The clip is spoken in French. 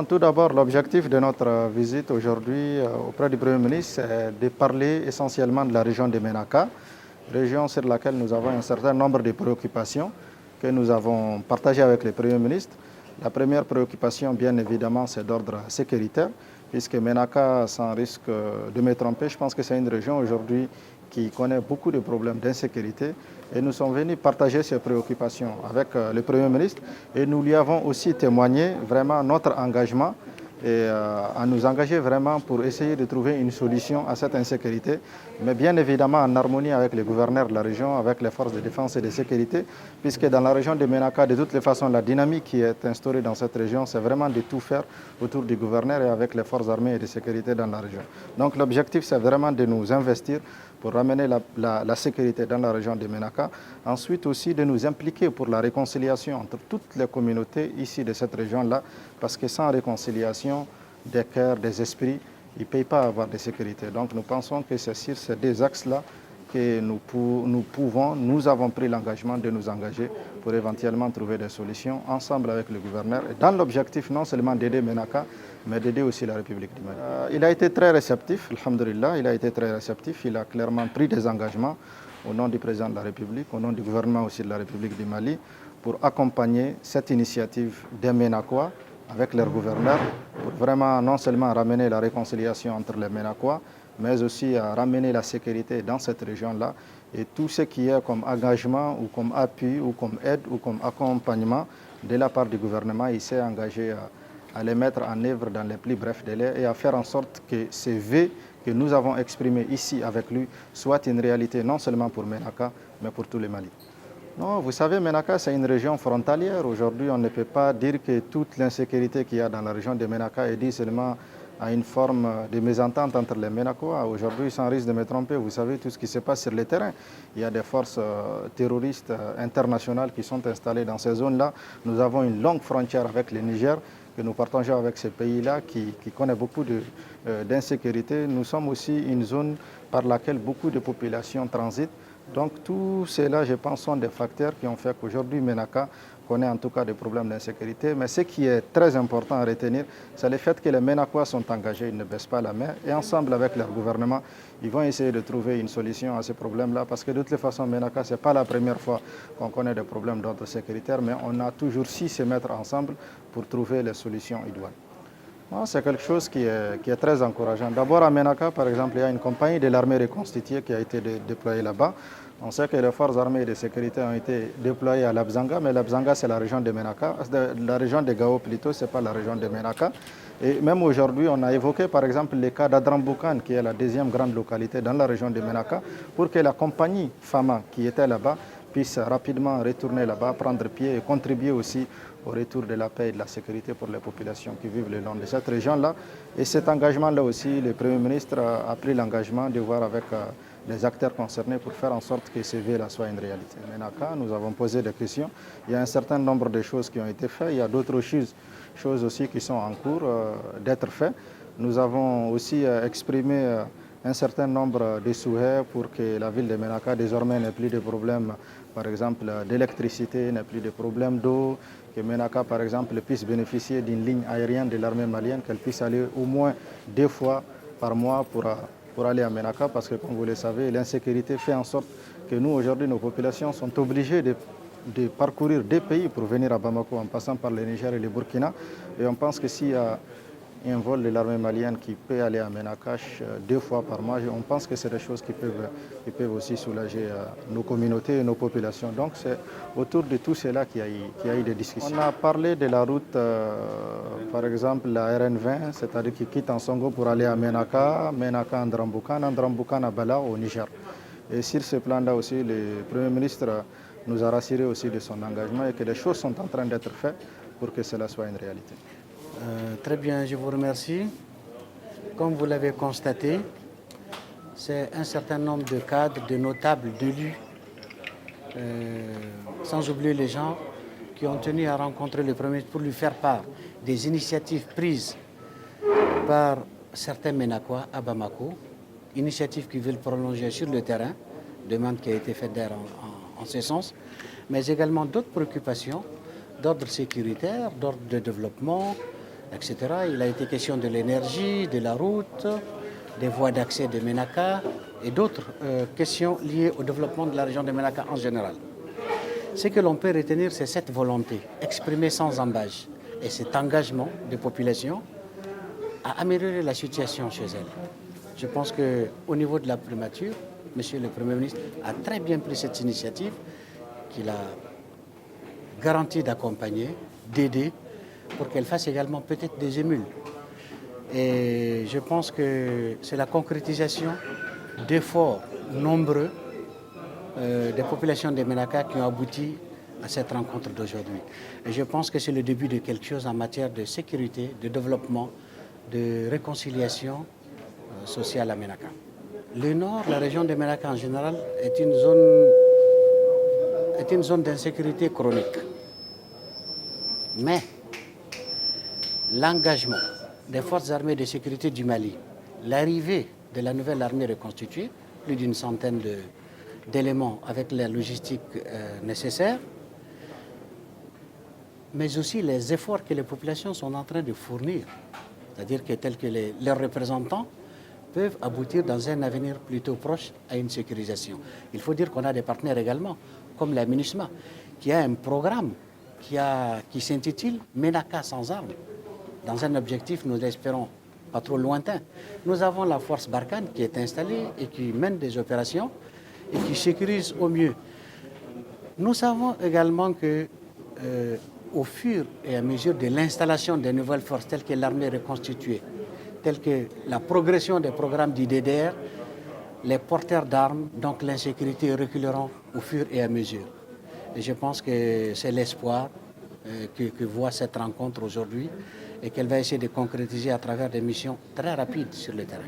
Bon, tout d'abord, l'objectif de notre visite aujourd'hui auprès du Premier ministre, c'est de parler essentiellement de la région de Ménaka, région sur laquelle nous avons un certain nombre de préoccupations que nous avons partagées avec le Premier ministre. La première préoccupation, bien évidemment, c'est d'ordre sécuritaire, puisque Ménaka, sans risque de me tromper, je pense que c'est une région aujourd'hui qui connaît beaucoup de problèmes d'insécurité. Et nous sommes venus partager ces préoccupations avec le Premier ministre et nous lui avons aussi témoigné vraiment notre engagement et à nous engager vraiment pour essayer de trouver une solution à cette insécurité, mais bien évidemment en harmonie avec les gouverneurs de la région, avec les forces de défense et de sécurité, puisque dans la région de Ménaka, de toutes les façons, la dynamique qui est instaurée dans cette région, c'est vraiment de tout faire autour du gouverneur et avec les forces armées et de sécurité dans la région. Donc l'objectif, c'est vraiment de nous investir pour ramener la sécurité dans la région de Ménaka. Ensuite aussi de nous impliquer pour la réconciliation entre toutes les communautés ici de cette région-là, parce que sans réconciliation des cœurs, des esprits, il ne peut pas avoir de sécurité. Donc nous pensons que c'est sur ces deux axes-là que nous avons pris l'engagement de nous engager pour éventuellement trouver des solutions ensemble avec le gouverneur, et dans l'objectif non seulement d'aider Ménaka, mais d'aider aussi la République du Mali. Il a été très réceptif, alhamdulillah, il a été très réceptif, il a clairement pris des engagements au nom du président de la République, au nom du gouvernement aussi de la République du Mali, pour accompagner cette initiative des Ménakois avec leur gouverneur, pour vraiment non seulement ramener la réconciliation entre les Ménakois, mais aussi à ramener la sécurité dans cette région-là. Et tout ce qui est comme engagement ou comme appui ou comme aide ou comme accompagnement de la part du gouvernement, il s'est engagé à les mettre en œuvre dans les plus brefs délais et à faire en sorte que ces vœux que nous avons exprimés ici avec lui soient une réalité non seulement pour Ménaka, mais pour tout le Mali. Non, vous savez, Ménaka, c'est une région frontalière. Aujourd'hui, on ne peut pas dire que toute l'insécurité qu'il y a dans la région de Ménaka est due seulement à une forme de mésentente entre les Ménakois. Aujourd'hui, sans risque de me tromper, vous savez tout ce qui se passe sur le terrain. Il y a des forces terroristes internationales qui sont installées dans ces zones-là. Nous avons une longue frontière avec le Niger que nous partageons avec ces pays-là qui connaît beaucoup d'insécurité. Nous sommes aussi une zone par laquelle beaucoup de populations transitent. Donc tout cela, je pense, sont des facteurs qui ont fait qu'aujourd'hui, Ménaka connaît en tout cas des problèmes d'insécurité. Mais ce qui est très important à retenir, c'est le fait que les Ménakois sont engagés, ils ne baissent pas la main. Et ensemble avec leur gouvernement, ils vont essayer de trouver une solution à ces problèmes-là. Parce que de toutes les façons, Ménaka, ce n'est pas la première fois qu'on connaît des problèmes d'ordre sécuritaire, mais on a toujours su se mettre ensemble pour trouver les solutions idoines. C'est quelque chose qui est très encourageant. D'abord à Ménaka, par exemple, il y a une compagnie de l'armée reconstituée qui a été déployée là-bas. On sait que les forces armées de sécurité ont été déployées à Labzanga, mais Labzanga c'est la région de Ménaka, la région de Gao plutôt, ce n'est pas la région de Ménaka. Et même aujourd'hui, on a évoqué par exemple le cas d'Adramboukan, qui est la deuxième grande localité dans la région de Ménaka, pour que la compagnie FAMA qui était là-bas puisse rapidement retourner là-bas, prendre pied et contribuer aussi au retour de la paix et de la sécurité pour les populations qui vivent le long de cette région-là. Et cet engagement-là aussi, le Premier ministre a pris l'engagement de voir avec les acteurs concernés pour faire en sorte que ce vœu-là soit une réalité. Ménaka, nous avons posé des questions. Il y a un certain nombre de choses qui ont été faites. Il y a d'autres choses aussi qui sont en cours d'être faites. Nous avons aussi exprimé un certain nombre de souhaits pour que la ville de Ménaka désormais n'ait plus de problèmes, par exemple d'électricité, n'ait plus de problèmes d'eau, que Ménaka par exemple puisse bénéficier d'une ligne aérienne de l'armée malienne, qu'elle puisse aller au moins 2 fois par mois pour aller à Ménaka, parce que comme vous le savez, l'insécurité fait en sorte que nous aujourd'hui, nos populations sont obligées de parcourir 2 pays pour venir à Bamako en passant par le Niger et le Burkina. Et on pense que s'il y a un vol de l'armée malienne qui peut aller à Ménaka 2 fois par mois, on pense que c'est des choses qui peuvent aussi soulager nos communautés et nos populations. Donc c'est autour de tout cela qu'il y a eu des discussions. On a parlé de la route, par exemple la RN20, c'est-à-dire qui quitte Ansongo pour aller à Ménaka, Ménaka-Andramboukan, Andramboukan à Bala au Niger. Et sur ce plan-là aussi, le Premier ministre nous a rassuré aussi de son engagement et que les choses sont en train d'être faites pour que cela soit une réalité. Très bien, je vous remercie. Comme vous l'avez constaté, c'est un certain nombre de cadres, de notables, d'élus, sans oublier les gens qui ont tenu à rencontrer le Premier ministre pour lui faire part des initiatives prises par certains Ménakois à Bamako, initiatives qui veulent prolonger sur le terrain, demande qui a été faite d'ailleurs en ce sens, mais également d'autres préoccupations d'ordre sécuritaire, d'ordre de développement, etc. Il a été question de l'énergie, de la route, des voies d'accès de Ménaka et d'autres questions liées au développement de la région de Ménaka en général. Ce que l'on peut retenir, c'est cette volonté exprimée sans embâche et cet engagement des populations à améliorer la situation chez elles. Je pense qu'au niveau de la primature, Monsieur le Premier ministre a très bien pris cette initiative qu'il a garanti d'accompagner, d'aider, pour qu'elle fasse également peut-être des émules. Et je pense que c'est la concrétisation d'efforts nombreux des populations de Ménaka qui ont abouti à cette rencontre d'aujourd'hui. Et je pense que c'est le début de quelque chose en matière de sécurité, de développement, de réconciliation sociale à Ménaka. Le nord, la région de Ménaka en général, est une zone d'insécurité chronique. Mais l'engagement des forces armées de sécurité du Mali, l'arrivée de la nouvelle armée reconstituée, plus d'une centaine d'éléments avec la logistique nécessaire, mais aussi les efforts que les populations sont en train de fournir, c'est-à-dire que tels que leurs représentants peuvent aboutir dans un avenir plutôt proche à une sécurisation. Il faut dire qu'on a des partenaires également, comme la MINUSMA, qui a un programme qui s'intitule Ménaka sans armes, dans un objectif, nous l'espérons, pas trop lointain. Nous avons la force Barkhane qui est installée et qui mène des opérations et qui sécurise au mieux. Nous savons également que au fur et à mesure de l'installation des nouvelles forces telles que l'armée reconstituée, telles que la progression des programmes du DDR, les porteurs d'armes, donc l'insécurité, reculeront au fur et à mesure. Et je pense que c'est l'espoir que voit cette rencontre aujourd'hui et qu'elle va essayer de concrétiser à travers des missions très rapides sur le terrain.